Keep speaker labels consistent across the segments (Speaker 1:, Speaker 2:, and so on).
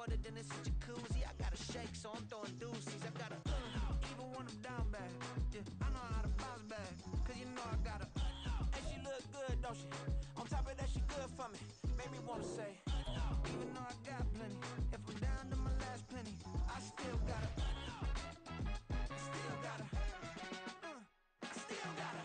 Speaker 1: water, then it's a jacuzzi. I got a shake, so I'm throwing deuces. I got a even when I'm down bad. Yeah, I know how to bounce back, cause you know I got a and she look good, don't she? On top of that, she good for me. Made me wanna say, even though I got plenty, if I'm down to my last penny, I still gotta, still gotta, I still gotta.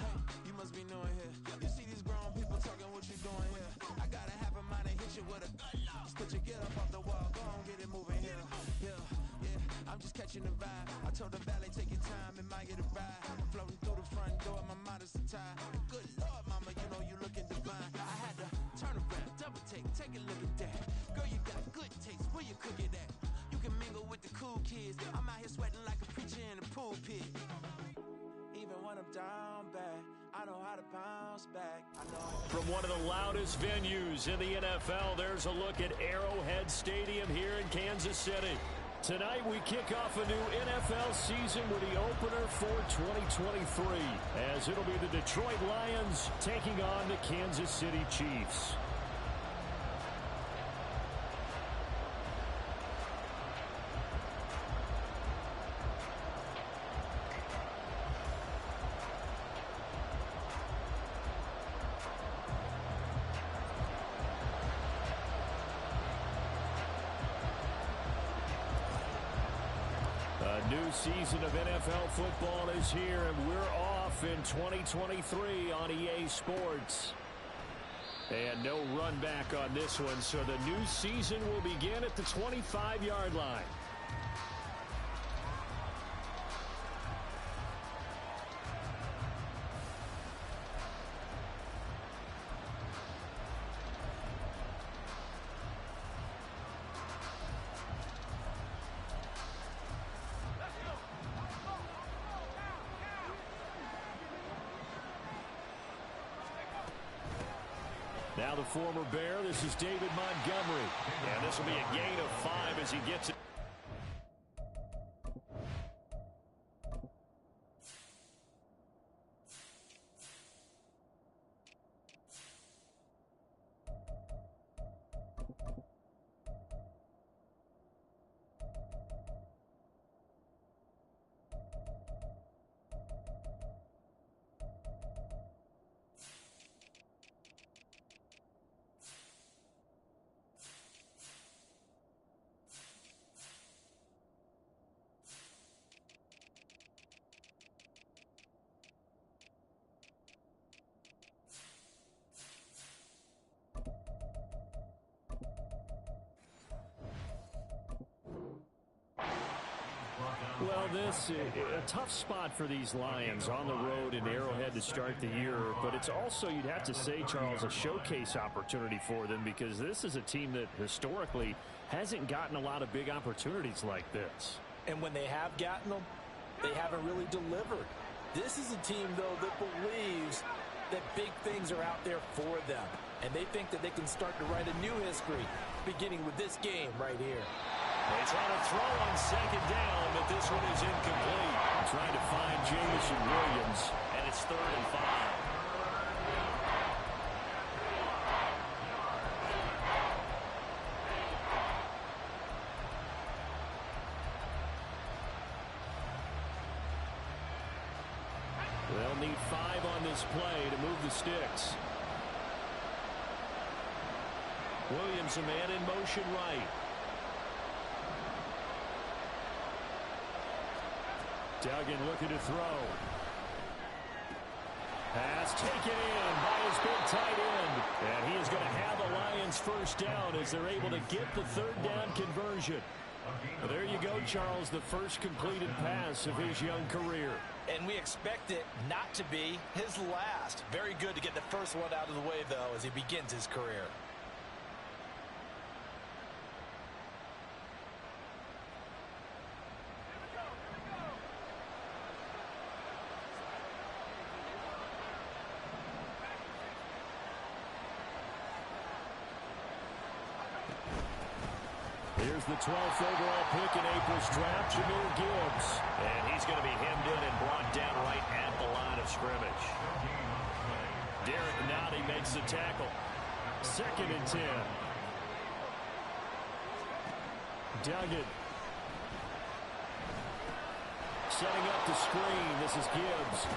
Speaker 1: Hey, you must be new in here. You see these grown people talking, what you doing here? I gotta have a mind to hit you with a just put your get up off the wall, go on, get it moving here. Yeah, I'm just catching the vibe. I told the valet, take your time, it might get a ride. Floating through the front door, my modest attire. Good Lord, mama, you know you looking divine. I had to turn around, double take a look at that. Girl, you got good taste, where you cook it at? You can mingle with the cool kids. I'm out here sweating like a preacher in a pool pit. Even when I'm down bad, I know how to bounce back. I know.
Speaker 2: From one of the loudest venues in the NFL, there's a look at Arrowhead Stadium here in Kansas City. Tonight we kick off a new NFL season with the opener for 2023, as it'll be the Detroit Lions taking on the Kansas City Chiefs. A new season of NFL football is here, and we're off in 2023 on EA Sports. And no run back on this one, so the new season will begin at the 25-yard line. Now the former Bear, this is David Montgomery. And this will be a gain of 5 as he gets it. Well, this is a tough spot for these Lions on the road in Arrowhead to start the year, but it's also, you'd have to say, Charles, a showcase opportunity for them, because this is a team that historically hasn't gotten a lot of big opportunities like this.
Speaker 3: And when they have gotten them, they haven't really delivered. This is a team, though, that believes that big things are out there for them, and they think that they can start to write a new history, beginning with this game right here.
Speaker 2: They try to throw on second down, but this one is incomplete. Trying to find Jamison Williams, and it's 3rd and 5. They'll need 5 on this play to move the sticks. Williams, a man in motion right. Duggan looking to throw. Pass taken in by his big tight end. And he is going to have the Lions first down as they're able to get the 3rd down conversion. Well, there you go, Charles, the first completed pass of his young career.
Speaker 3: And we expect it not to be his last. Very good to get the first one out of the way, though, as he begins his career.
Speaker 2: Here's the 12th overall pick in April's draft, Jahmyr Gibbs.
Speaker 4: And he's going to be hemmed in and brought down right at the line of scrimmage.
Speaker 2: Derek Nottie makes the tackle. 2nd and 10. Duggan. Setting up the screen. This is Gibbs.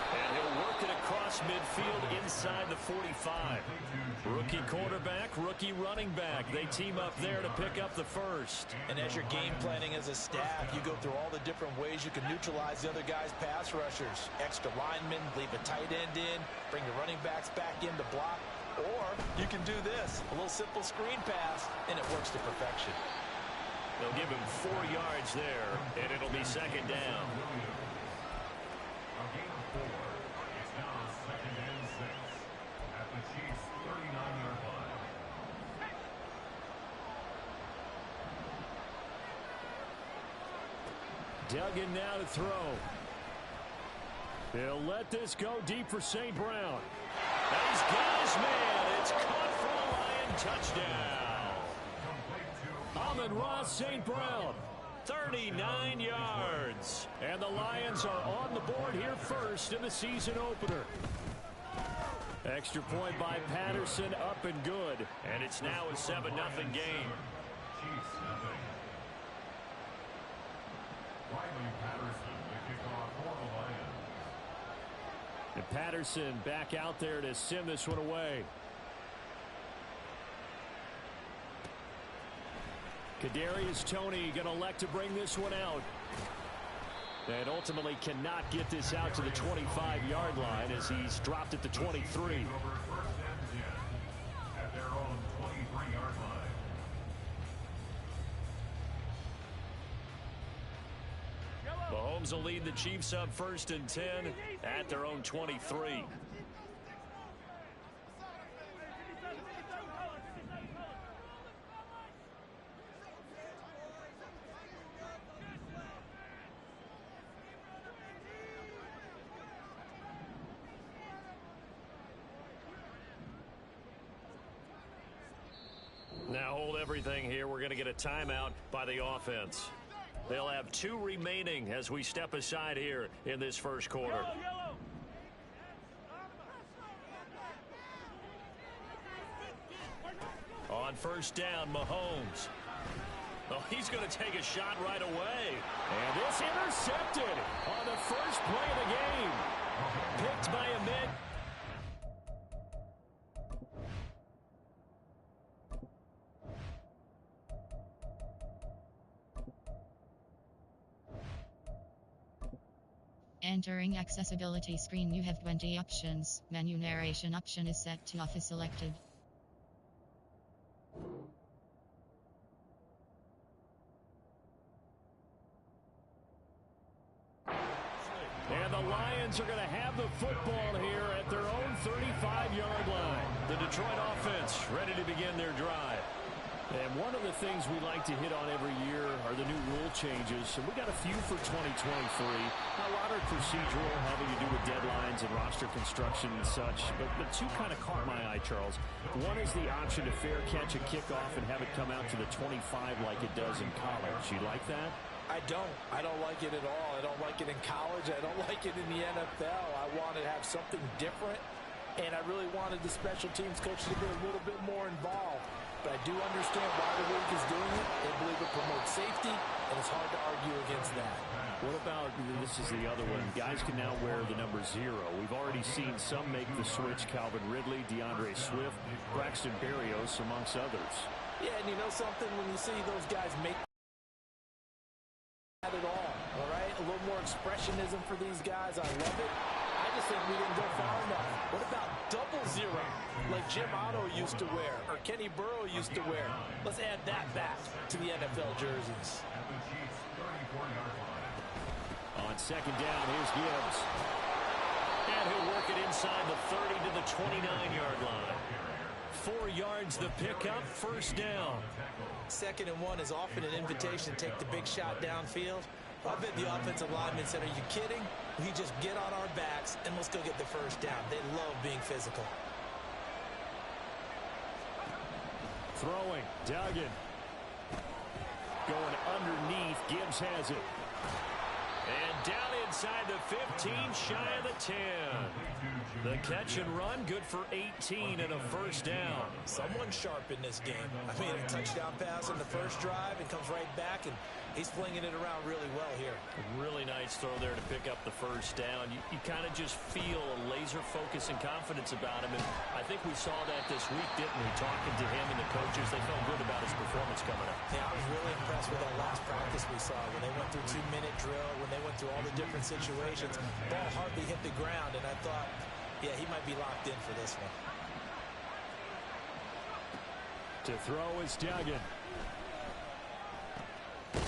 Speaker 2: And he'll work it across midfield inside the 45. Rookie quarterback, rookie running back. They team up there to pick up the first.
Speaker 3: And as you're game planning as a staff, you go through all the different ways you can neutralize the other guy's pass rushers. Extra linemen, leave a tight end in, bring the running backs back in to block. Or you can do this, a little simple screen pass, and it works to perfection.
Speaker 4: They'll give him 4 yards there, and it'll be 2nd down.
Speaker 5: It's now 2nd and 6 at the Chiefs' 39-yard line.
Speaker 2: Duggan now to throw. They'll let this go deep for St. Brown.
Speaker 4: And he's got his man. It's caught for a Lion touchdown.
Speaker 2: Amon-Ra St. Brown.
Speaker 4: 39 yards.
Speaker 2: And the Lions are on the board here first in the season opener. Extra point by Patterson, up and good.
Speaker 4: And it's now a 7-0 game.
Speaker 5: Chiefs nothing. Riley Patterson, the kickoff for the Lions.
Speaker 2: And Patterson back out there to send this one away. Kadarius Toney going to elect to bring this one out. And ultimately cannot get this out to the 25-yard line as he's dropped at the 23.
Speaker 5: At their own 23-yard line.
Speaker 2: Mahomes will lead the Chiefs up 1st and 10 at their own 23.
Speaker 4: Now hold everything here. We're going to get a timeout by the offense. They'll have 2 remaining as we step aside here in this first quarter. On 1st down, Mahomes. Oh, he's going to take a shot right away.
Speaker 2: And this intercepted on the first play of the game. Picked by Ahmed.
Speaker 6: Entering accessibility screen, you have 20 options. Menu narration option is set to off is selected.
Speaker 2: And the Lions are going to have the football here at their own 35-yard line.
Speaker 4: The Detroit offense ready to begin their drive.
Speaker 2: And one of the things we like to hit on every year are the new rule changes. And we got a few for 2023. A lot are procedural, having to do with deadlines and roster construction and such. But the 2 kind of caught my eye, Charles. One is the option to fair catch a kickoff and have it come out to the 25 like it does in college. You like that?
Speaker 3: I don't. I don't like it at all. I don't like it in college. I don't like it in the NFL. I want to have something different. And I really wanted the special teams coach to be a little bit more involved. But I do understand why the league is doing it. They believe it promotes safety, and it's hard to argue against that.
Speaker 2: What about, this is the other one, guys can now wear the number 0. We've already seen some make the switch. Calvin Ridley, DeAndre Swift, Braxton Berrios, amongst others.
Speaker 3: Yeah, and you know something? When you see those guys make that at all right? A little more expressionism for these guys. I love it. I just think we didn't go far enough. What about 00, like Jim Otto used to wear, or Kenny Burrow used to wear? Let's add that back to the NFL jerseys.
Speaker 2: On 2nd down, here's Gibbs.
Speaker 4: And he'll work it inside the 30 to the 29-yard line.
Speaker 2: 4 yards the pickup, 1st down.
Speaker 3: 2nd and 1 is often an invitation to take the big shot downfield. I bet the offensive lineman said, are you kidding? We just get on our backs and let's go get the 1st down. They love being physical.
Speaker 2: Throwing, Duggan. going underneath. Gibbs has it.
Speaker 4: And down inside the 15, shy of the 10. The catch and run, good for 18 and a first down.
Speaker 3: Someone sharp in this game. I mean, a touchdown pass on the first drive and comes right back, and he's flinging it around really well here.
Speaker 4: Really nice throw there to pick up the first down. You kind of just feel a laser focus and confidence about him, and I think we saw that this week, didn't we? Talking to him and the coaches, they felt good about his performance coming up.
Speaker 3: Yeah, I was really impressed with that last practice we saw when they went through 2-minute drill, when they went through all the different situations. Ball hardly hit the ground, and I thought, yeah, he might be locked in for this one.
Speaker 2: To throw is Duggan.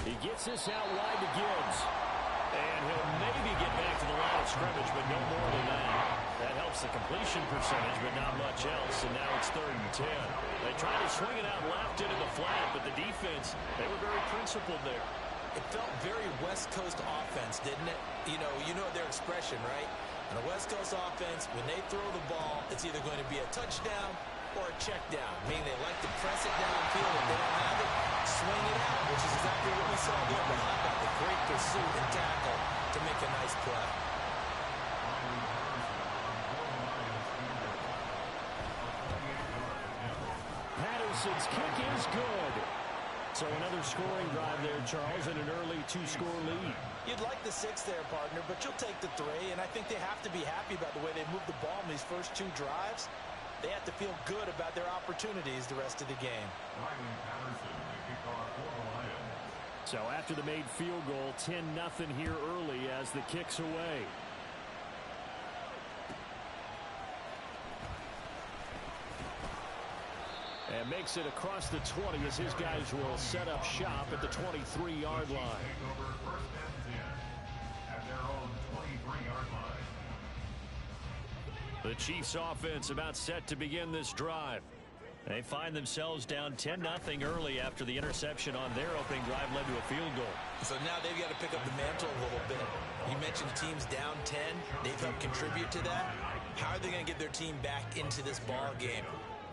Speaker 2: He gets this out wide to Gibbs.
Speaker 4: And he'll maybe get back to the line of scrimmage, but no more than that. That helps the completion percentage, but not much else. And now it's 3rd and 10. They tried to swing it out left into the flat, but the defense, they were very principled there.
Speaker 3: It felt very West Coast offense, didn't it? You know their expression, right? On a West Coast offense, when they throw the ball, it's either going to be a touchdown or a check down, meaning they like to press it downfield. If they don't have it, swing it out, which is exactly what we saw there behind that. The great pursuit and tackle to make a nice play.
Speaker 2: Patterson's kick is good. So another scoring drive there, Charles, and an early 2-score lead.
Speaker 3: You'd like the 6 there, partner, but you'll take the 3, and I think they have to be happy about the way they moved the ball in these first 2 drives. They have to feel good about their opportunities the rest of the game.
Speaker 2: So after the made field goal, 10-0 here early as the kick's away. And makes it across the 20 as his guys will set up shop at the 23-yard line.
Speaker 4: The Chiefs offense about set to begin this drive. They find themselves down 10-0 early after the interception on their opening drive led to a field goal.
Speaker 3: So now they've got to pick up the mantle a little bit. You mentioned teams down 10. They've helped contribute to that. How are they going to get their team back into this ball game?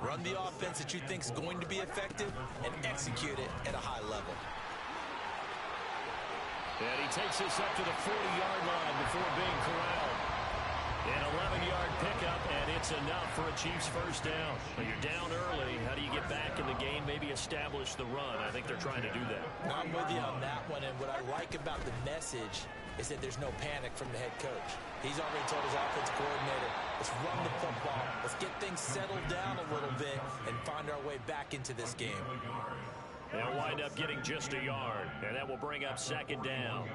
Speaker 3: Run the offense that you think is going to be effective and execute it at a high level.
Speaker 4: And he takes this up to the 40-yard line before being corralled. An 11-yard pickup, and it's enough for a Chiefs first down. When you're down early, how do you get back in the game, maybe establish the run? I think they're trying to do that.
Speaker 3: I'm with you on that one, and what I like about the message is that there's no panic from the head coach. He's already told his offense coordinator, let's run the football, let's get things settled down a little bit and find our way back into this game.
Speaker 4: They'll wind up getting just a yard, and that will bring up 2nd down.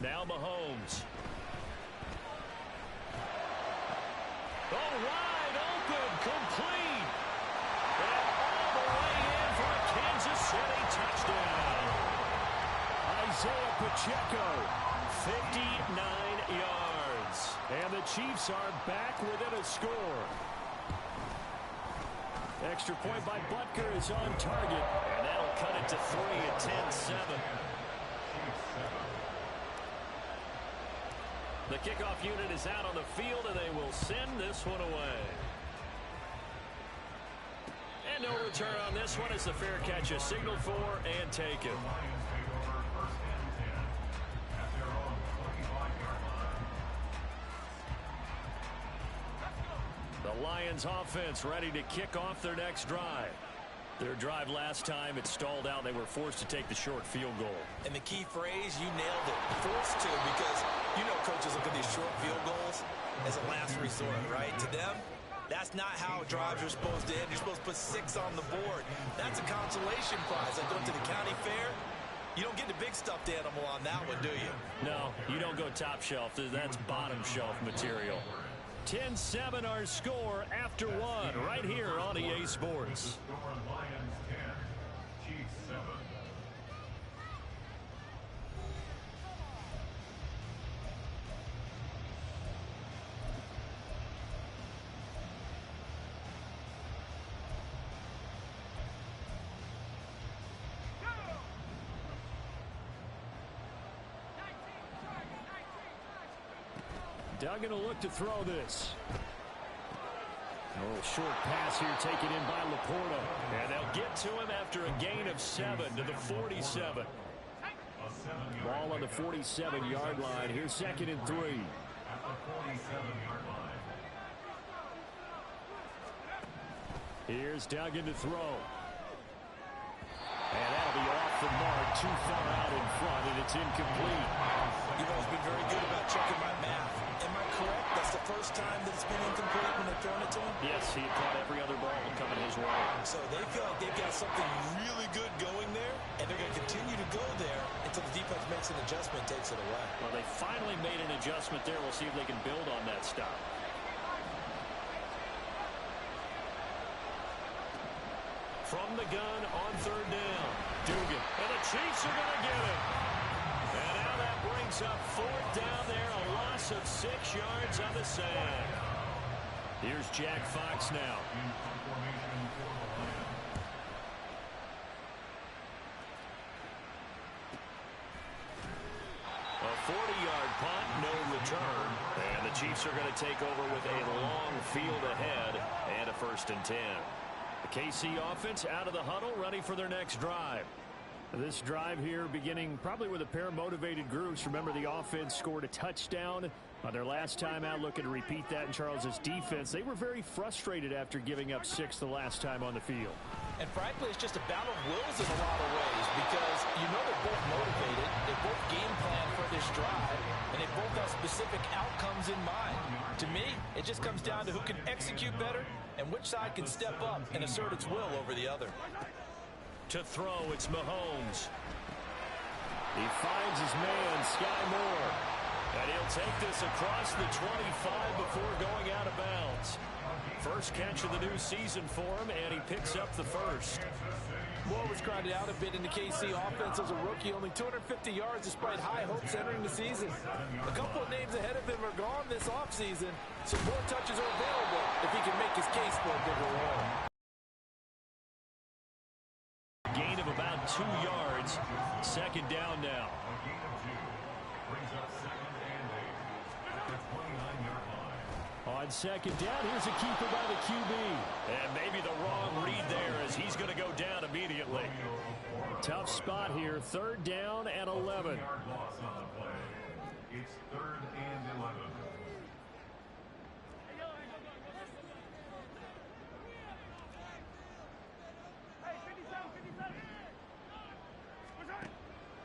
Speaker 4: Now Mahomes. Oh, wide open, complete. And all the way in for a Kansas City touchdown.
Speaker 2: Isaiah Pacheco, 59 yards. And the Chiefs are back within a score. Extra point by Butker is on target.
Speaker 4: And that'll cut it to 3 at 10-7. The kickoff unit is out on the field, and they will send this one away. And no return on this one as the fair catch is signaled for and taken. The Lions offense ready to kick off their next drive. Their drive last time, it stalled out. They were forced to take the short field goal.
Speaker 3: And the key phrase, you nailed it. Forced to, because you know coaches look at these short field goals as a last resort, right? To them, that's not how drives are supposed to end. You're supposed to put 6 on the board. That's a consolation prize. Like going to the county fair, you don't get the big stuffed animal on that one, do you?
Speaker 4: No, you don't go top shelf. That's bottom shelf material.
Speaker 2: 10-7 our score after 1 right here on EA Sports.
Speaker 5: Lions 10, Chiefs 7.
Speaker 2: Duggan will look to throw this. A little short pass here taken in by Laporta. And they'll get to him after a gain of 7 to the 47. Ball on the 47-yard line. Here's 2nd and 3.
Speaker 5: At the 47-yard line.
Speaker 2: Here's Duggan to throw. And that'll be off the mark, too far out in front, and it's incomplete.
Speaker 3: You've always been very good about checking my math. Am I correct? That's the first time that it's been incomplete when they've thrown it to him?
Speaker 4: Yes, he had caught every other ball coming his way.
Speaker 3: So they feel like they've got something really good going there, and they're going to continue to go there until the defense makes an adjustment and takes it away.
Speaker 4: Well, they finally made an adjustment there. We'll see if they can build on that stop. From the gun on 3rd down. Dugan. And the Chiefs are going to get it. And now that brings up 4th down there. A loss of 6 yards on the sack. Here's Jack Fox now. A 40-yard punt, no return. And the Chiefs are going to take over with a long field ahead and a 1st and 10. The KC offense out of the huddle, ready for their next drive. This drive here beginning probably with a pair of motivated groups. Remember, the offense scored a touchdown on their last time out, looking to repeat that in Charles's defense. They were very frustrated after giving up 6 the last time on the field.
Speaker 3: And frankly, it's just a battle of wills in a lot of ways because you know they're both motivated, they both game plan for this drive, and they both have specific outcomes in mind. To me, it just comes down to who can execute better and which side can step up and assert its will over the other.
Speaker 2: To throw, it's Mahomes. He finds his man, Sky Moore. And he'll take this across the 25 before going out of bounds. First catch of the new season for him, and he picks up the first.
Speaker 3: Moore was crowded out a bit in the KC offense as a rookie, only 250 yards despite high hopes entering the season. A couple of names ahead of him are gone this offseason, so more touches are available if he can make his case for a bigger role.
Speaker 2: Gain of about 2 yards. 2nd down now. On 2nd down, here's a keeper by the QB.
Speaker 4: And maybe the wrong read there as he's going to go down immediately.
Speaker 2: Tough spot here. 3rd down and 11.
Speaker 5: It's 3rd and 11.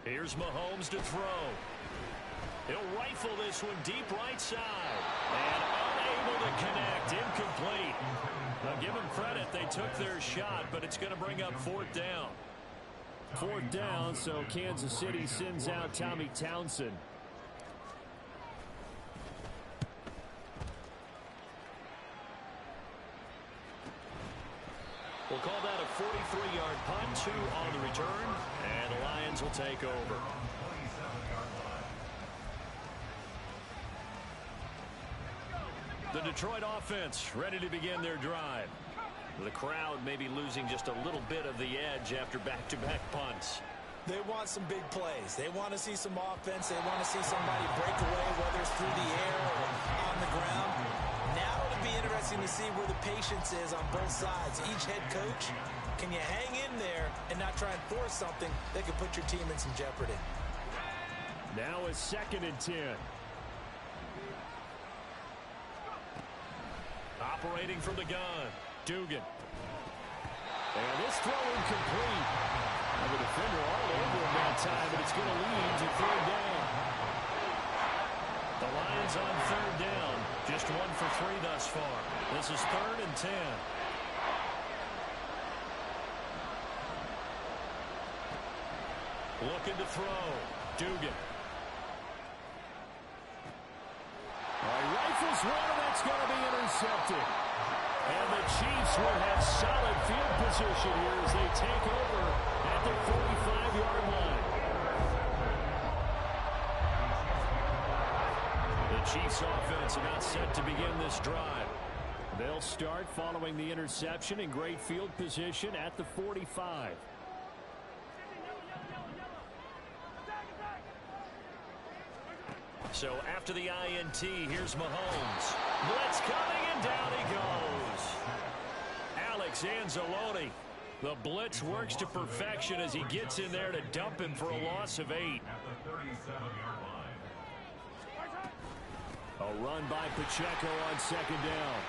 Speaker 4: Here's Mahomes to throw. He'll rifle this one deep right side. And unable to connect. Incomplete. Now give them credit. They took their shot, but it's going to bring up 4th down.
Speaker 2: 4th down, so Kansas City sends out Tommy Townsend.
Speaker 4: We'll call that a 43-yard punt, 2 on the return, and the Lions will take over.
Speaker 2: The Detroit offense ready to begin their drive.
Speaker 4: The crowd may be losing just a little bit of the edge after back-to-back punts.
Speaker 3: They want some big plays. They want to see some offense. They want to see somebody break away, whether it's through the air or on the ground. Now it'll be interesting to see where the patience is on both sides. Each head coach, can you hang in there and not try and force something that could put your team in some jeopardy?
Speaker 2: Now it's 2nd and 10.
Speaker 4: Operating from the gun, Dugan.
Speaker 2: And this throw incomplete. And the defender all over him that time, but it's going to lead to 3rd down.
Speaker 4: The Lions on 3rd down. Just 1 for 3 thus far. This is 3rd and 10. Looking to throw. Dugan.
Speaker 2: Rifles one, and that's going to be intercepted. And the Chiefs will have solid field position here as they take over at the 45-yard line.
Speaker 4: The Chiefs offense about set to begin this drive.
Speaker 2: They'll start following the interception in great field position at the 45.
Speaker 4: So after the INT, here's Mahomes. Blitz coming, and down he goes.
Speaker 2: Alex Anzalone. The blitz works to perfection as he gets in there to dump him for a loss of 8.
Speaker 5: At the 37-yard line.
Speaker 2: A run by Pacheco on second down.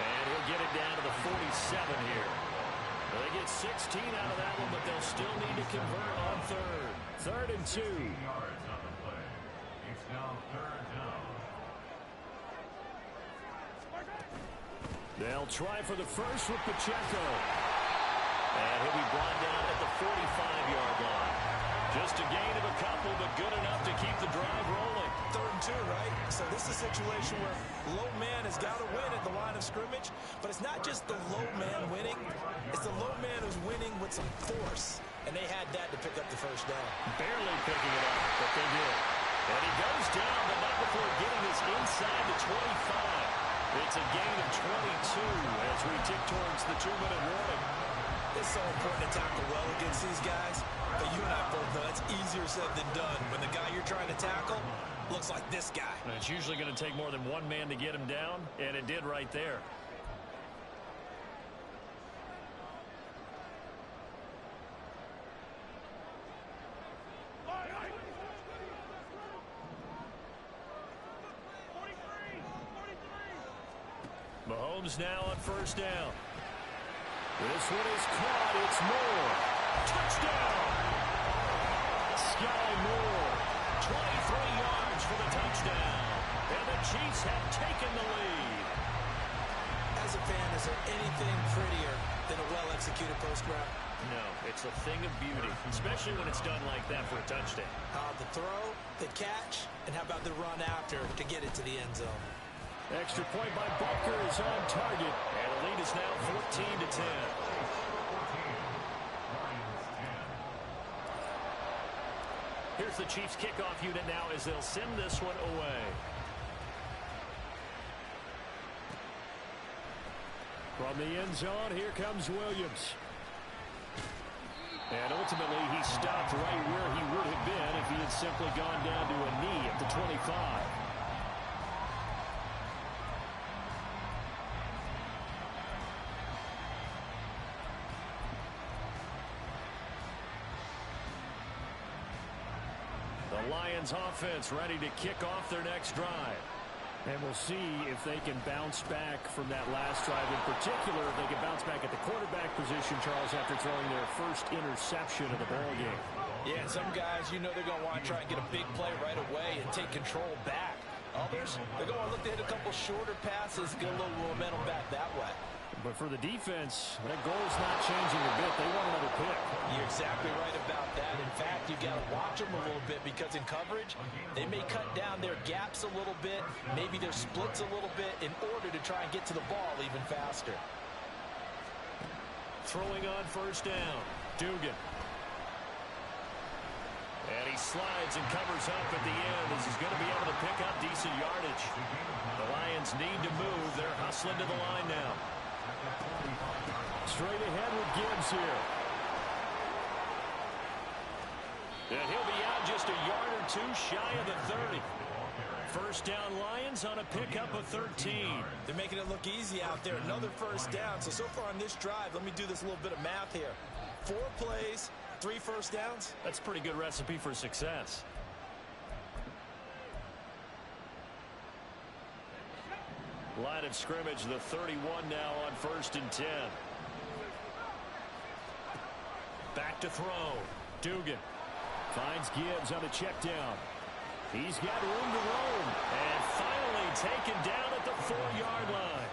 Speaker 2: And he'll get it down to the 47 here. Well, they get 16 out of that one, but they'll still need to convert on third. 3rd and 2.
Speaker 5: 16 yards on the play. It's now 3rd down.
Speaker 2: They'll try for the first with Pacheco. And he'll be brought down at the 45-yard line. Just a gain of a couple, but good enough to keep the drive rolling.
Speaker 3: 3rd and 2, right? So this is a situation where low man has got to win at the line of scrimmage, but it's not just the low man winning. It's the low man who's winning with some force, and they had that to pick up the first down.
Speaker 2: Barely picking it up, but they did. And he goes down, but not before getting this inside the 25. It's a gain of 22 as we tick towards the 2-minute warning.
Speaker 3: It's so important to tackle well against these guys, but you and I both know it's easier said than done when the guy you're trying to tackle looks like this guy.
Speaker 2: And it's usually going to take more than one man to get him down, and it did right there. Mahomes now on first down. This one is caught. It's Moore. Touchdown! Sky Moore. 23 yards for the touchdown. And the Chiefs have taken the lead.
Speaker 3: As a fan, is there anything prettier than a well-executed post route?
Speaker 2: No, it's a thing of beauty, especially when it's done like that for a touchdown.
Speaker 3: The throw, the catch, and how about the run after to get it to the end zone?
Speaker 2: Extra point by Butker is on target. And the lead is now 14-10. Here's the Chiefs kickoff unit now as they'll send this one away. From the end zone, here comes Williams. And ultimately, he stopped right where he would have been if he had simply gone down to a knee at the 25. The Lions offense ready to kick off their next drive. And we'll see if they can bounce back from that last drive. In particular, if they can bounce back at the quarterback position, Charles, after throwing their first interception of the ballgame.
Speaker 3: Yeah, some guys, you know they're going to want to try and get a big play right away and take control back. Others, they're going to look to hit a couple shorter passes, get a little momentum back that way.
Speaker 2: But for the defense, that goal's not changing a bit. They want another pick.
Speaker 3: You're exactly right about that. In fact, you got to watch them a little bit because in coverage, they may cut down their gaps a little bit, maybe their splits a little bit in order to try and get to the ball even faster.
Speaker 2: Throwing on first down, Dugan. And he slides and covers up at the end as he's going to be able to pick up decent yardage. The Lions need to move. They're hustling to the line now. Straight ahead with Gibbs here. And he'll be out just a yard or two shy of the 30. First down Lions on a pickup of 13.
Speaker 3: They're making it look easy out there. Another first down. So far on this drive, let me do this little bit of math here. 4 plays, 3 first downs.
Speaker 2: That's a pretty good recipe for success. Line of scrimmage, the 31 now on 1st and 10. Back to throw. Dugan finds Gibbs on a check down. He's got room to roam. And finally taken down at the 4-yard line.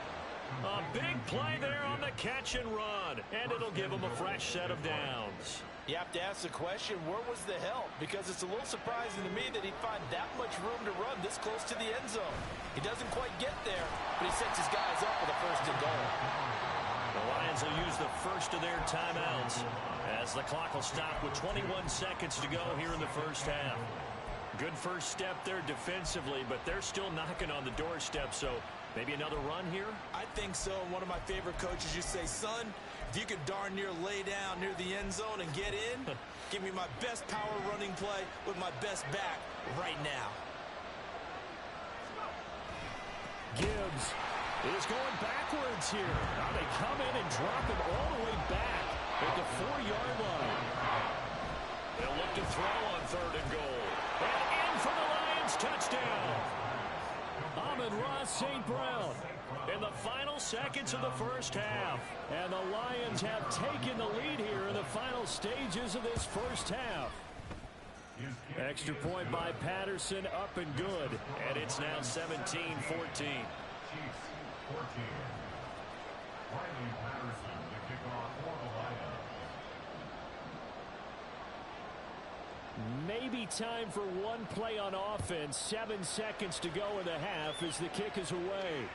Speaker 2: A big play there on the catch and run. And it'll give him a fresh set of downs.
Speaker 3: You have to ask the question, where was the help? Because it's a little surprising to me that he'd find that much room to run this close to the end zone. He doesn't quite get there, but he sets his guys up with a 1st and goal.
Speaker 2: The Lions will use the first of their timeouts as the clock will stop with 21 seconds to go here in the first half. Good first step there defensively, but they're still knocking on the doorstep, so maybe another run here?
Speaker 3: I think so. One of my favorite coaches used to say, son, if you could darn near lay down near the end zone and get in, give me my best power running play with my best back right now.
Speaker 2: Gibbs is going backwards here. Now they come in and drop him all the way back at the 4-yard line.
Speaker 4: They'll look to throw on 3rd and goal. And in for the Lions, touchdown.
Speaker 2: Amon-Ra St. Brown in the final seconds of the first half. And the Lions have taken the lead here in the final stages of this first half. Extra point by Patterson, up and good.
Speaker 4: And it's now 17-14.
Speaker 5: Chiefs 14. Riley Patterson to kick off for the Lions.
Speaker 2: Maybe time for one play on offense. 7 seconds to go in the half as the kick is away.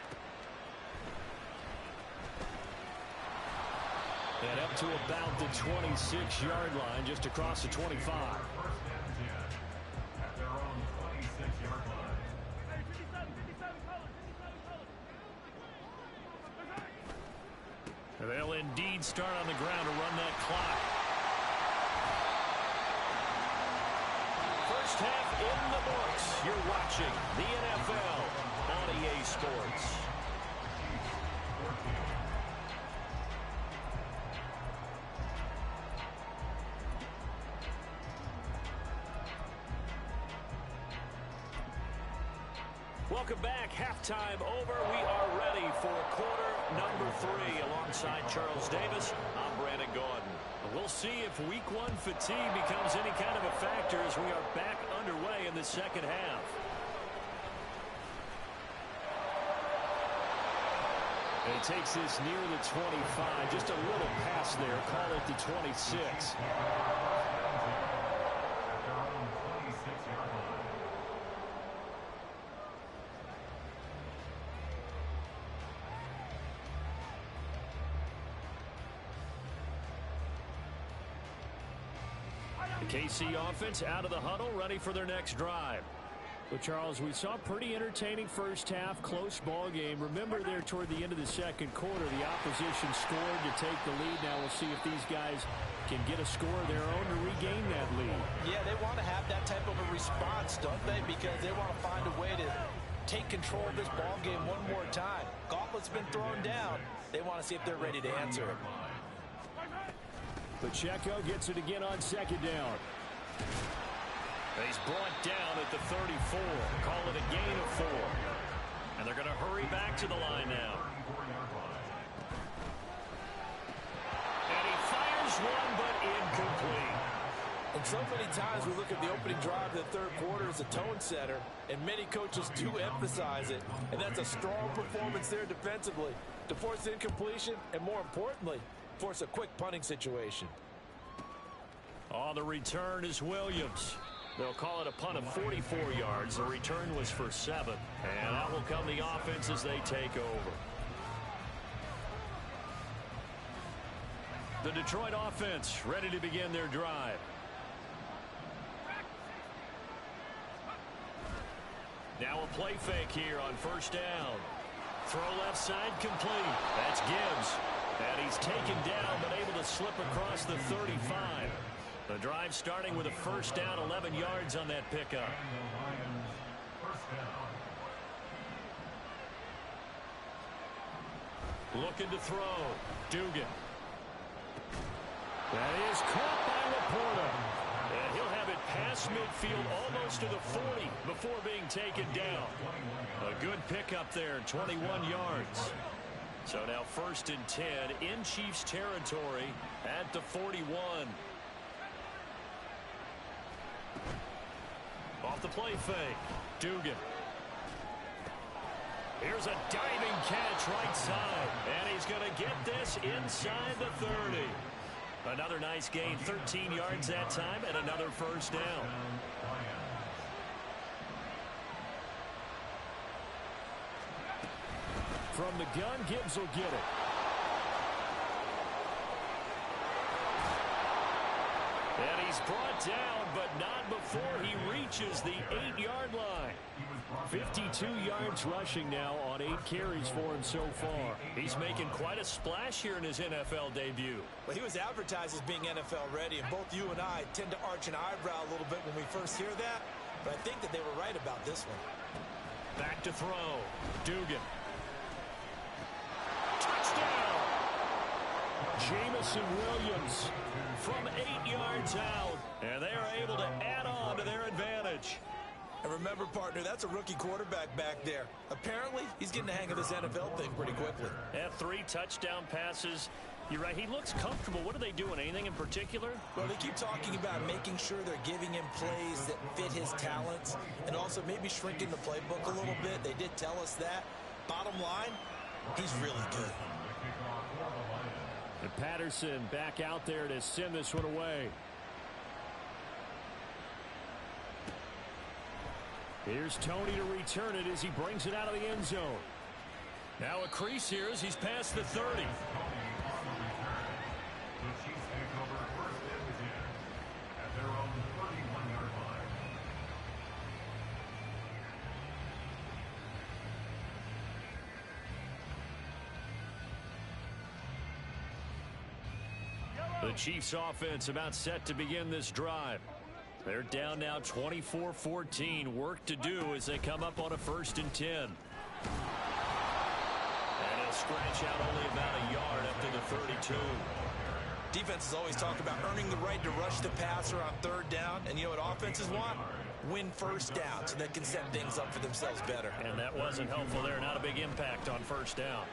Speaker 2: And up to about the 26-yard line, just across the 25.
Speaker 5: At their own 26-yard line.
Speaker 4: They'll indeed start on the ground to run that clock.
Speaker 2: First half in the books. You're watching the NFL on EA Sports. Welcome back. Halftime over. We are ready for quarter number 3. Alongside Charles Davis, I'm Brandon Gordon. We'll see if week 1 fatigue becomes any kind of a factor as we are back underway in the second half. And he takes this near the 25. Just a little pass there. Call it the 26. KC offense out of the huddle, ready for their next drive. Well, Charles, we saw a pretty entertaining first half, close ball game. Remember there toward the end of the second quarter, the opposition scored to take the lead. Now we'll see if these guys can get a score of their own to regain that lead.
Speaker 3: Yeah, they want to have that type of a response, don't they? Because they want to find a way to take control of this ball game one more time. Gauntlet's been thrown down. They want to see if they're ready to answer it.
Speaker 2: Pacheco gets it again on second down.
Speaker 4: He's brought down at the 34. Call it a gain of 4. And they're going to hurry back to the line now. And he fires one, but incomplete.
Speaker 3: And so many times we look at the opening drive of the third quarter as a tone setter, and many coaches do emphasize it. And that's a strong performance there defensively to force incompletion and, more importantly, force a quick punting situation.
Speaker 4: On the return is Williams. They'll call it a punt of 44 yards. The return was for 7. And out will come the offense as they take over. The Detroit offense ready to begin their drive. Now a play fake here on first down. Throw left side complete. That's Gibbs. And he's taken down but able to slip across the 35. The drive starting with a first down, 11 yards on that pickup. Looking to throw. Dugan.
Speaker 2: That is caught by Laporta.
Speaker 4: And he'll have it past midfield almost to the 40 before being taken down. A good pickup there, 21 yards. So now 1st and 10 in Chiefs territory at the 41. Off the play fake. Dugan. Here's a diving catch right side. And he's going to get this inside the 30. Another nice gain, 13 yards that time, and another first down.
Speaker 2: From the gun, Gibbs will get it.
Speaker 4: And he's brought down, but not before he reaches the 8-yard line.
Speaker 2: 52 yards rushing now on 8 carries for him so far.
Speaker 4: He's making quite a splash here in his NFL debut.
Speaker 3: Well, he was advertised as being NFL ready, and both you and I tend to arch an eyebrow a little bit when we first hear that, but I think that they were right about this one.
Speaker 4: Back to throw. Dugan.
Speaker 2: Jamison Williams from 8 yards out. And they are able to add on to their advantage.
Speaker 3: And remember, partner, that's a rookie quarterback back there. Apparently, he's getting the hang of this NFL thing pretty quickly.
Speaker 4: Yeah, 3 touchdown passes. You're right, he looks comfortable. What are they doing? Anything in particular?
Speaker 3: Well, they keep talking about making sure they're giving him plays that fit his talents and also maybe shrinking the playbook a little bit. They did tell us that. Bottom line, he's really good.
Speaker 2: And Patterson back out there to send this one away. Here's Tony to return it as he brings it out of the end zone.
Speaker 4: Now a crease here as he's past the 30.
Speaker 5: The Chiefs take over first and 10 at their own 31-yard line.
Speaker 2: The Chiefs offense about set to begin this drive. They're down now 24-14. Work to do as they come up on a 1st and 10. And he'll scratch out only about a yard up to the 32.
Speaker 3: Defenses always talk about earning the right to rush the passer on 3rd down. And you know what offenses want? Win 1st down so they can set things up for themselves better.
Speaker 4: And that wasn't helpful there. Not a big impact on 1st down.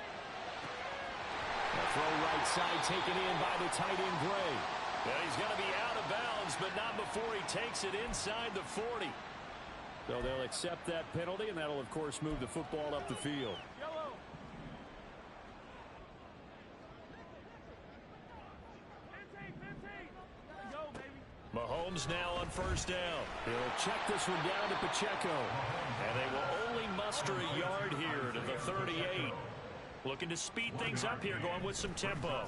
Speaker 2: A throw right side taken in by the tight end Gray.
Speaker 4: Yeah, he's going to be out of bounds, but not before he takes it inside the 40.
Speaker 2: So they'll accept that penalty, and that'll, of course, move the football up the field.
Speaker 4: Mahomes now on 1st down.
Speaker 2: He'll check this one down to Pacheco.
Speaker 4: And they will only muster a yard here to the 38. Looking to speed things up here, going with some tempo.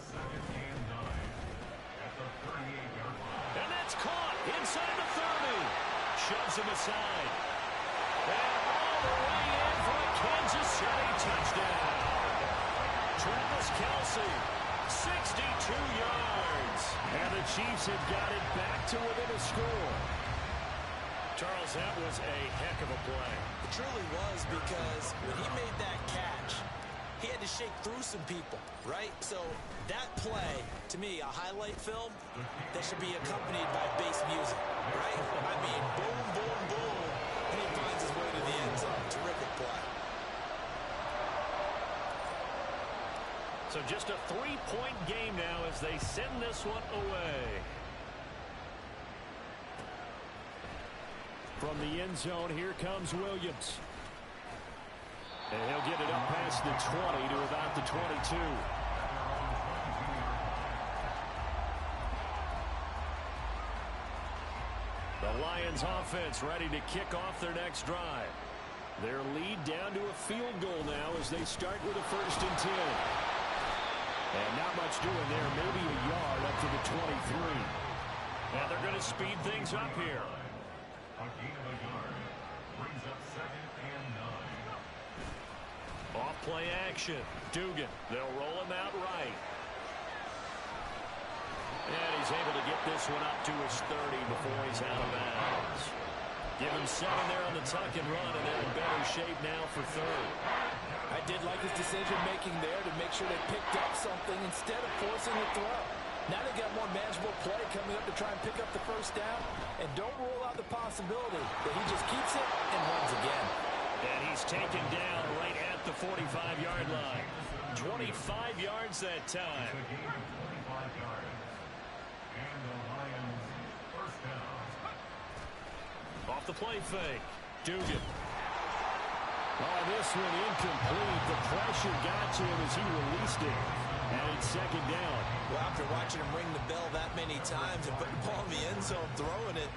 Speaker 4: And that's caught inside the 30. Shoves him aside. And all the way in for a Kansas City touchdown. Travis Kelce, 62 yards.
Speaker 2: And the Chiefs have got it back to within a score.
Speaker 4: Charles, that was a heck of a play.
Speaker 3: It truly was, because when he made that catch, he had to shake through some people, right? So that play, to me, a highlight film that should be accompanied by bass music, right? I mean, boom, boom, boom, and he finds his way to the end zone. Terrific play.
Speaker 4: So just a 3-point game now as they send this one away.
Speaker 2: From the end zone, here comes Williams. And he'll get it up past the 20 to about the 22. The Lions offense ready to kick off their next drive. Their lead down to a field goal now as they start with a 1st and 10. And not much doing there, maybe a yard up to the 23.
Speaker 4: Now they're going to speed things up here.
Speaker 5: A gain of a yard brings up 2nd and 9.
Speaker 4: Off play action. Dugan. They'll roll him out right. And he's able to get this one up to his 30 before he's out of bounds. Give him 7 there on the tuck and run, and they're in better shape now for 3rd.
Speaker 3: I did like his decision-making there to make sure they picked up something instead of forcing the throw. Now they got more manageable play coming up to try and pick up the 1st down, and don't rule out the possibility that he just keeps it and runs again.
Speaker 4: And he's taken down right at the 45-yard line. 25 yards that time.
Speaker 5: It's a gain of 25 yards. And the Lions 1st down.
Speaker 4: Off the play fake. Dugan.
Speaker 2: Oh, this one incomplete. The pressure got to him as he released it. And it's 2nd down.
Speaker 3: Well, after watching him ring the bell that many times and putting the ball in the end zone, throwing it,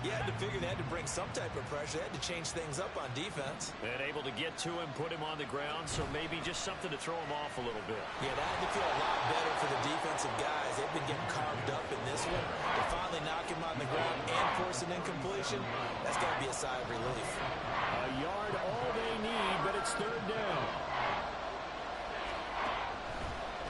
Speaker 3: you had to figure they had to bring some type of pressure. They had to change things up on defense.
Speaker 4: And able to get to him, put him on the ground, so maybe just something to throw him off a little bit.
Speaker 3: Yeah, that had to feel a lot better for the defensive guys. They've been getting carved up in this one. To finally knock him on the ground and force an incompletion, that's got to be a sigh of relief.
Speaker 2: A yard all they need, but it's 3rd down.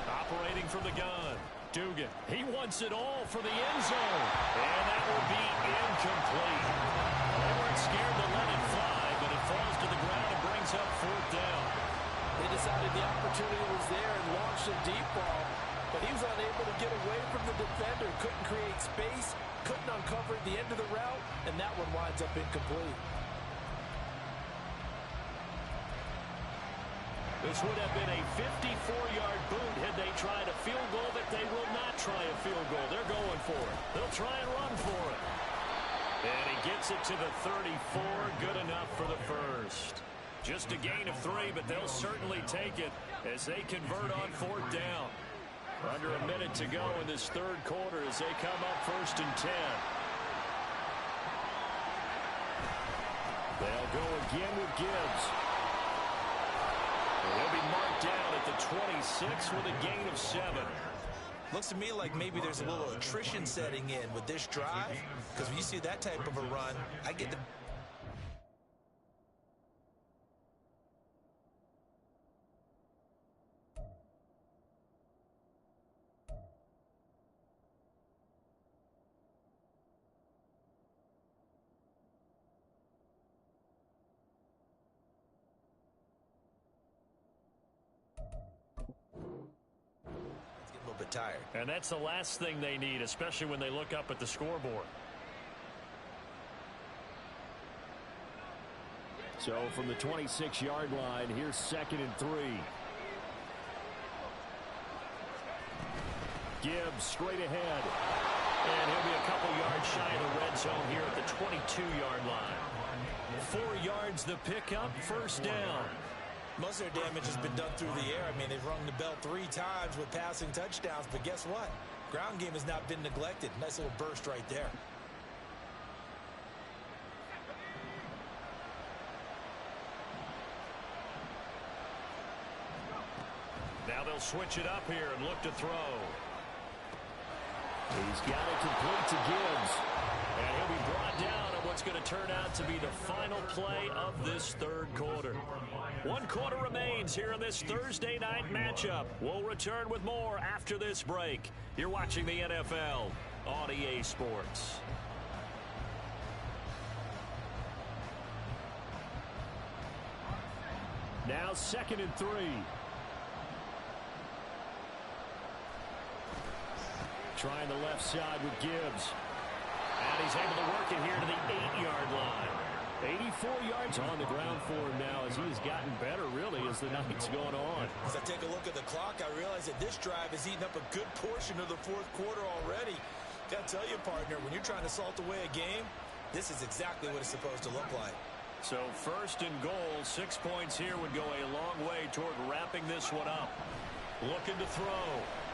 Speaker 4: Operating from the gun. Dugan. He wants it all for the end zone. And that will be incomplete. They weren't scared to let it fly, but it falls to the ground and brings up 4th down.
Speaker 3: They decided the opportunity was there and launched a deep ball. but he was unable to get away from the defender. Couldn't create space, couldn't uncover the end of the route, and that one winds up incomplete.
Speaker 2: This would have been a 54-yard boot had they tried a field goal, but they will not try a field goal. They're going for it. They'll try and run for it. And he gets it to the 34. Good enough for the first. Just a gain of 3, but they'll certainly take it as they convert on 4th down. Under a minute to go in this third quarter as they come up 1st and 10. They'll go again with Gibbs. And he'll be marked down at the 26 with a gain of 7.
Speaker 3: Looks to me like maybe there's a little attrition setting in with this drive, because when you see that type of a run, I get the... tired.
Speaker 2: And that's the last thing they need, especially when they look up at the scoreboard. So from the 26-yard line, here's 2nd and 3. Gibbs straight ahead. And he'll be a couple yards shy of the red zone here at the 22-yard line. 4 yards the pickup, 1st down.
Speaker 3: Most of their damage has been done through the air. I mean, they've rung the bell 3 times with passing touchdowns, but guess what? Ground game has not been neglected. Nice little burst right there.
Speaker 2: Now they'll switch it up here and look to throw. He's got it complete to Gibbs. And he'll be brought down on what's going to turn out to be the final play of this third quarter. 1 quarter remains here in this Thursday night matchup. We'll return with more after this break. You're watching the NFL on EA Sports. Now 2nd and 3. Trying the left side with Gibbs. And he's able to work it here to the 8-yard line. 84 yards on the ground for him now as he's gotten better, really, as the night's gone on.
Speaker 3: As I take a look at the clock, I realize that this drive has eaten up a good portion of the 4th quarter already. Got to tell you, partner, when you're trying to salt away a game, this is exactly what it's supposed to look like.
Speaker 2: So 1st and goal, 6 points here would go a long way toward wrapping this one up. Looking to throw.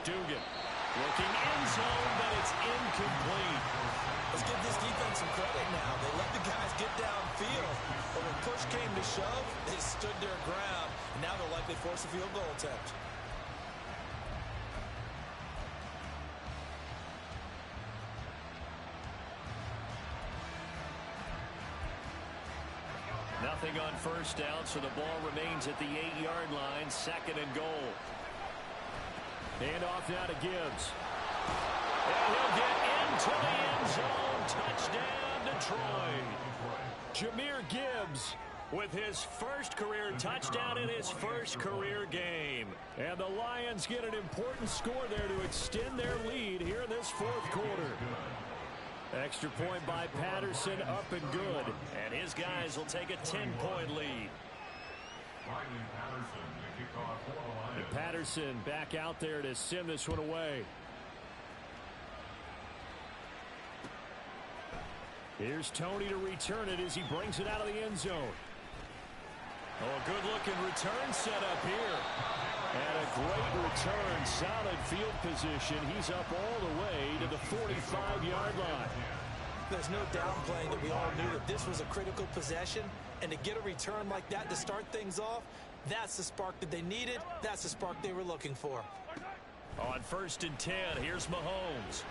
Speaker 2: Dugan. Looking end zone, but it's incomplete.
Speaker 3: Let's give this defense some credit now. They let the guys get downfield, but when push came to shove, they stood their ground. And now they'll likely force a field goal attempt.
Speaker 2: Nothing on 1st down, so the ball remains at the 8-yard line, 2nd and goal. Hand off now to Gibbs. And he'll get into the end zone. Touchdown, Detroit. Jahmyr Gibbs with his first career touchdown in his first career game. And the Lions get an important score there to extend their lead here in this 4th quarter. Extra point by Patterson, up and good. And his guys will take a 10-point lead. And Patterson back out there to send this one away. Here's Tony to return it as he brings it out of the end zone. Oh, a good-looking return set up here. And a great return, solid field position. He's up all the way to the 45-yard line.
Speaker 3: There's no downplaying that we all knew that this was a critical possession. And to get a return like that to start things off, that's the spark that they needed. That's the spark they were looking for.
Speaker 2: On 1st and 10, here's Mahomes.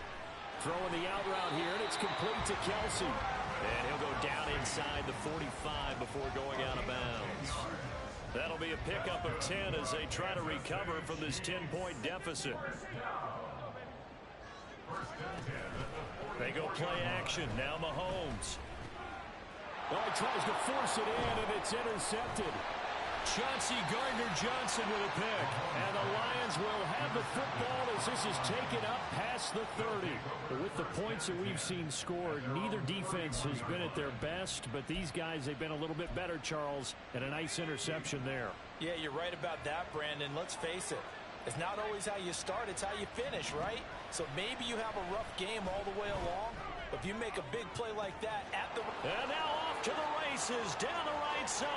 Speaker 2: Throwing the out route here, and it's complete to Kelsey. And he'll go down inside the 45 before going out of bounds. That'll be a pickup of 10 as they try to recover from this 10-point deficit. They go play action. Now Mahomes. Oh, he tries to force it in, and it's intercepted. Chauncey Gardner-Johnson with a pick. And the Lions will have the football as this is taken up past the 30. But with the points that we've seen scored, neither defense has been at their best. But these guys, they've been a little bit better, Charles, and a nice interception there.
Speaker 3: Yeah, you're right about that, Brandon. Let's face it. It's not always how you start, it's how you finish, right? So maybe you have a rough game all the way along. But if you make a big play like that at the...
Speaker 2: And now off to the races down the right side.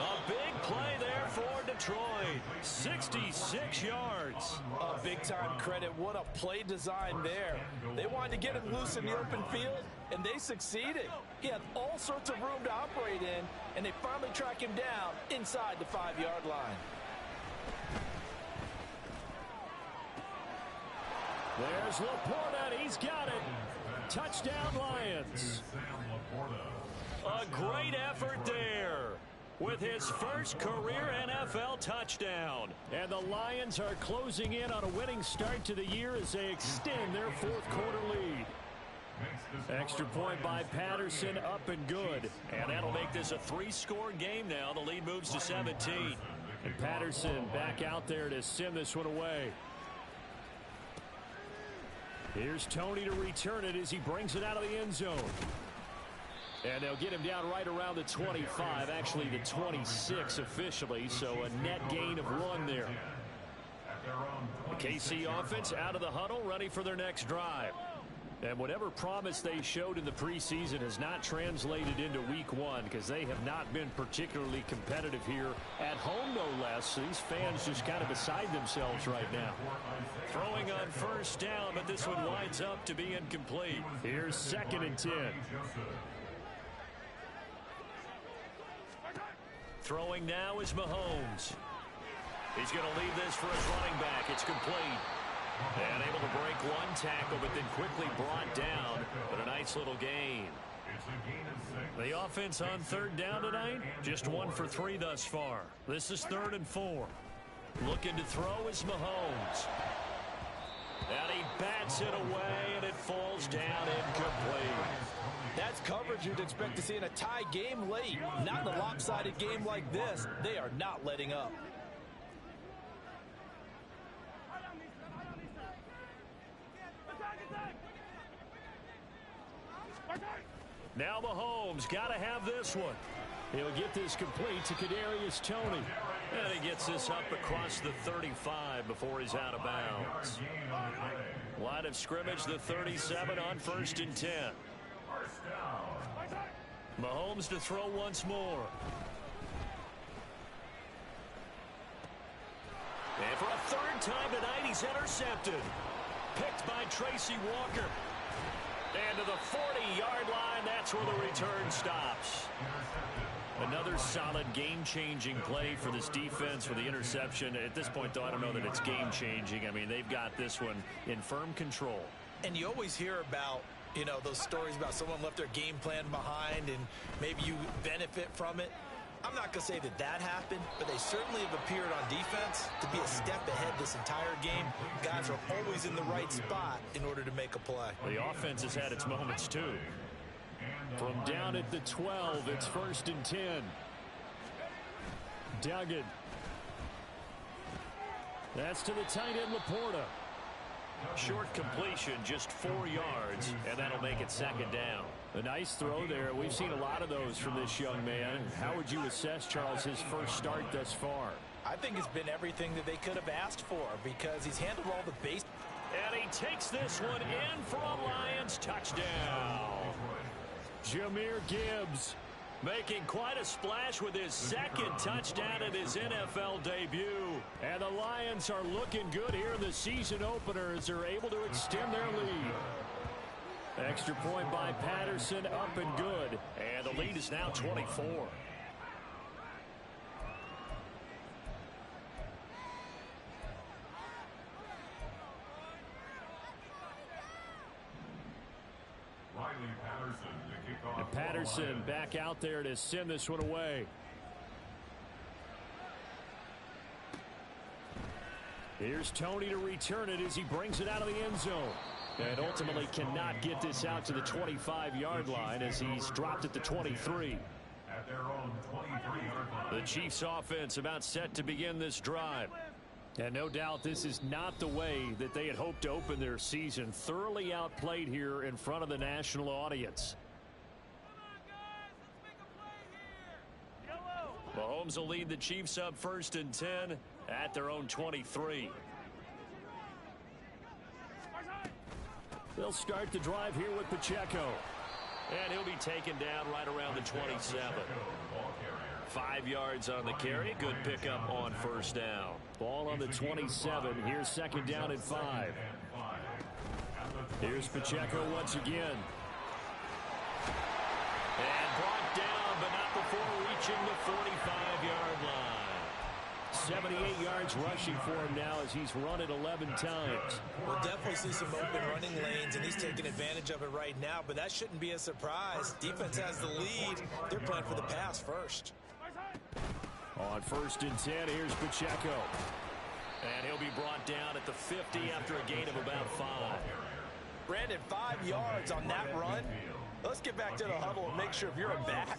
Speaker 2: A big play there for Detroit. 66 yards.
Speaker 3: A big-time credit. What a play design there. They wanted to get him loose in the open field, and they succeeded. He had all sorts of room to operate in, and they finally track him down inside the 5-yard line.
Speaker 2: There's Laporta, and he's got it. Touchdown, Lions. A great effort there with his first career NFL touchdown. And the Lions are closing in on a winning start to the year as they extend their fourth-quarter lead. Extra point by Patterson, up and good. And that'll make this a 3-score game now. The lead moves to 17. And Patterson back out there to send this one away. Here's Tony to return it as he brings it out of the end zone. And they'll get him down right around the 25, actually the 26 officially, so a net gain of 1 there. The KC offense out of the huddle, ready for their next drive. And whatever promise they showed in the preseason has not translated into week 1 because they have not been particularly competitive here at home, no less. These fans just kind of beside themselves right now. Throwing on first down, but this one winds up to be incomplete. Here's 2nd and 10. Throwing now is Mahomes. He's going to leave this for his running back. It's complete. And able to break 1 tackle, but then quickly brought down. But a nice little gain. The offense on 3rd down tonight, just 1 for 3 thus far. This is 3rd and 4. Looking to throw is Mahomes. And he bats it away, and it falls down incomplete.
Speaker 3: That's coverage you'd expect to see in a tie game late. Not in a lopsided game like this. They are not letting up.
Speaker 2: Now Mahomes got to have this one. He'll get this complete to Kadarius Toney. And he gets this up across the 35 before he's out of bounds. Line of scrimmage, the 37 on 1st and 10. Mahomes to throw once more. And for a 3rd time tonight, he's intercepted. Picked by Tracy Walker. And to the 40-yard line, that's where the return stops. Another solid game-changing play for this defense for the interception. At this point, though, I don't know that it's game-changing. I mean, they've got this one in firm control.
Speaker 3: And you always hear about, you know, those stories about someone left their game plan behind and maybe you benefit from it. I'm not going to say that that happened, but they certainly have appeared on defense to be a step ahead this entire game. Guys are always in the right spot in order to make a play.
Speaker 2: The offense has had its moments, too. From down at the 12, it's 1st and 10. Duggan. That's to the tight end, Laporta. Short completion, just 4 yards, and that'll make it 2nd down. A nice throw there. We've seen a lot of those from this young man. How would you assess, Charles, his first start thus far?
Speaker 3: I think it's been everything that they could have asked for because he's handled all the base.
Speaker 2: And he takes this one in for a Lions touchdown. Jahmyr Gibbs making quite a splash with his 2nd touchdown in his NFL debut. And the Lions are looking good here in the season opener as they're able to extend their lead. Extra point by Patterson, up and good. And the lead is now 24. And Patterson back out there to send this one away. Here's Tony to return it as he brings it out of the end zone. And ultimately cannot get this out to the 25-yard line as he's dropped at the 23.
Speaker 5: at their own 23-yard line.
Speaker 2: The Chiefs offense about set to begin this drive. And no doubt this is not the way that they had hoped to open their season. Thoroughly outplayed here in front of the national audience. Mahomes will lead the Chiefs up 1st and 10 at their own 23. They'll start the drive here with Pacheco. And he'll be taken down right around the 27. 5 yards on the carry. Good pickup on 1st down. Ball on the 27. Here's 2nd down and 5. Here's Pacheco once again. And brought down, but not before reaching the 45-yard line. 78 yards rushing for him now as he's run it 11 times.
Speaker 3: We'll definitely see some open running lanes, and he's taking advantage of it right now, but that shouldn't be a surprise. Defense has the lead. They're playing for the pass first.
Speaker 2: On 1st and 10, here's Pacheco. And he'll be brought down at the 50 after a gain of about 5.
Speaker 3: Brandon, 5 yards on that run. Let's get back to the huddle and make sure if you're a back,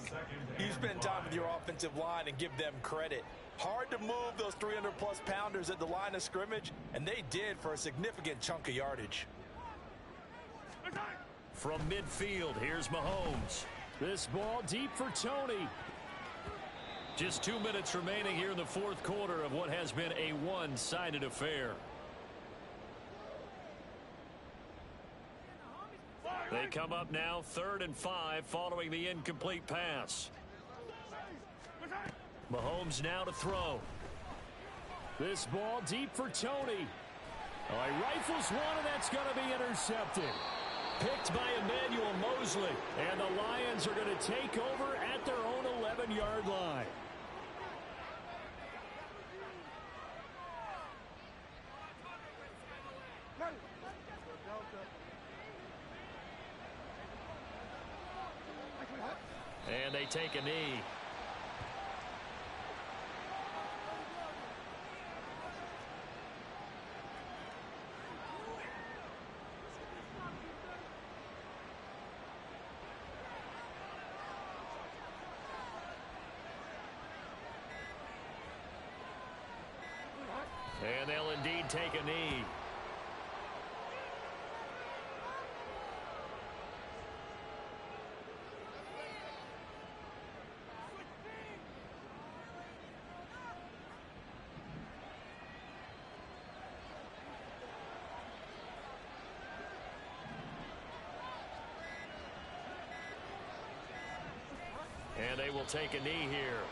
Speaker 3: you spend time with your offensive line and give them credit. Hard to move those 300-plus pounders at the line of scrimmage, and they did for a significant chunk of yardage.
Speaker 2: From midfield, here's Mahomes. This ball deep for Tony. Just 2 minutes remaining here in the 4th quarter of what has been a one-sided affair. They come up now 3rd and 5 following the incomplete pass. Mahomes now to throw. This ball deep for Tony. Oh, he rifles one, and that's going to be intercepted. Picked by Emmanuel Mosley. And the Lions are going to take over at their own 11-yard line. And they take a knee. And they'll indeed take a knee. And they will take a knee here.